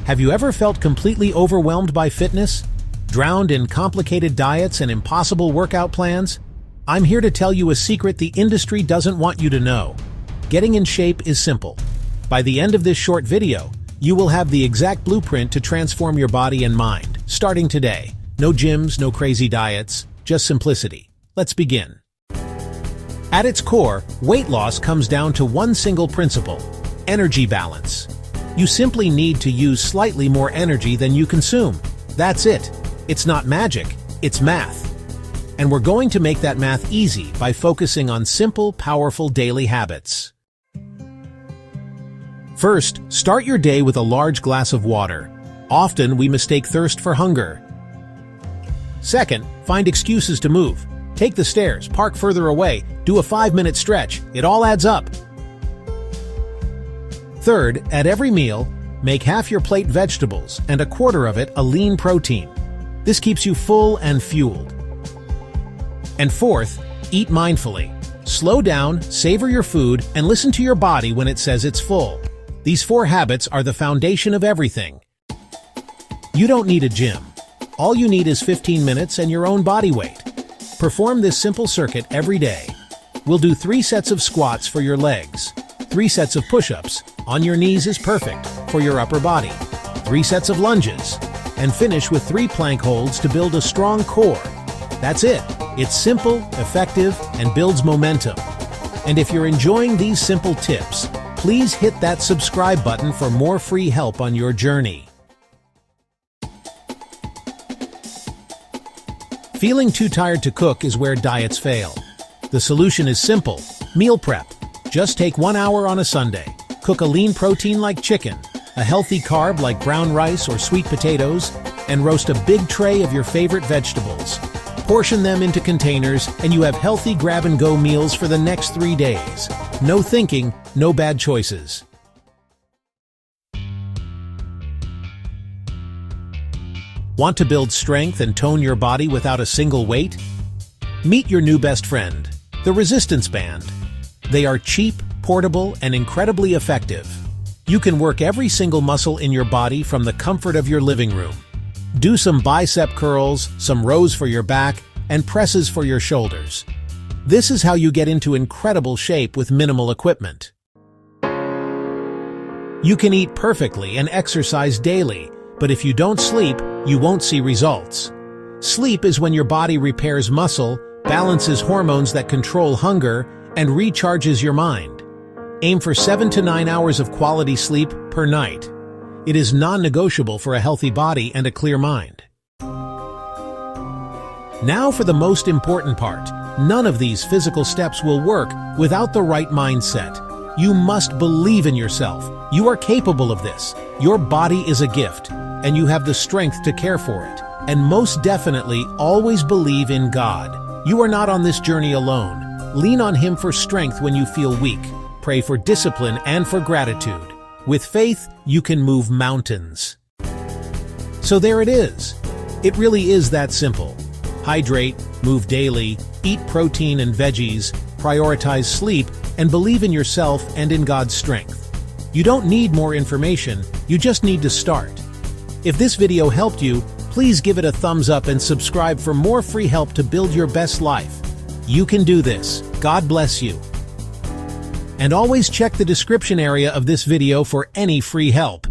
Have you ever felt completely overwhelmed by fitness? Drowned in complicated diets and impossible workout plans? I'm here to tell you a secret the industry doesn't want you to know. Getting in shape is simple. By the end of this short video, you will have the exact blueprint to transform your body and mind, starting today. No gyms, no crazy diets, just simplicity. Let's begin. At its core, weight loss comes down to one single principle: energy balance. You simply need to use slightly more energy than you consume. That's it. It's not magic, it's math. And we're going to make that math easy by focusing on simple, powerful daily habits. First, start your day with a large glass of water. Often, we mistake thirst for hunger. Second, find excuses to move. Take the stairs, park further away, do a 5-minute stretch. It all adds up. Third, at every meal, make half your plate vegetables and a quarter of it a lean protein. This keeps you full and fueled. And fourth, eat mindfully. Slow down, savor your food, and listen to your body when it says it's full. These 4 habits are the foundation of everything. You don't need a gym. All you need is 15 minutes and your own body weight. Perform this simple circuit every day. We'll do 3 sets of squats for your legs, 3 sets of push-ups, on your knees is perfect, for your upper body, 3 sets of lunges, and finish with 3 plank holds to build a strong core. That's it. It's simple, effective, and builds momentum. And if you're enjoying these simple tips, please hit that subscribe button for more free help on your journey. Feeling too tired to cook is where diets fail. The solution is simple: meal prep. Just take 1 hour on a Sunday. Cook a lean protein like chicken, a healthy carb like brown rice or sweet potatoes, and roast a big tray of your favorite vegetables. Portion them into containers, and you have healthy grab-and-go meals for the next 3 days. No thinking, no bad choices. Want to build strength and tone your body without a single weight? Meet your new best friend, the resistance band. They are cheap, portable, and incredibly effective. You can work every single muscle in your body from the comfort of your living room. Do some bicep curls, some rows for your back, and presses for your shoulders. This is how you get into incredible shape with minimal equipment. You can eat perfectly and exercise daily, but if you don't sleep, you won't see results. Sleep is when your body repairs muscle, balances hormones that control hunger, and recharges your mind. Aim for 7 to 9 hours of quality sleep per night. It is non-negotiable for a healthy body and a clear mind. Now for the most important part. None of these physical steps will work without the right mindset. You must believe in yourself. You are capable of this. Your body is a gift, and you have the strength to care for it. And most definitely, always believe in God. You are not on this journey alone. Lean on Him for strength when you feel weak. Pray for discipline and for gratitude. With faith, you can move mountains. So there it is. It really is that simple. Hydrate, move daily, eat protein and veggies, prioritize sleep, and believe in yourself and in God's strength. You don't need more information, you just need to start. If this video helped you, please give it a thumbs up and subscribe for more free help to build your best life. You can do this. God bless you. And always check the description area of this video for any free help.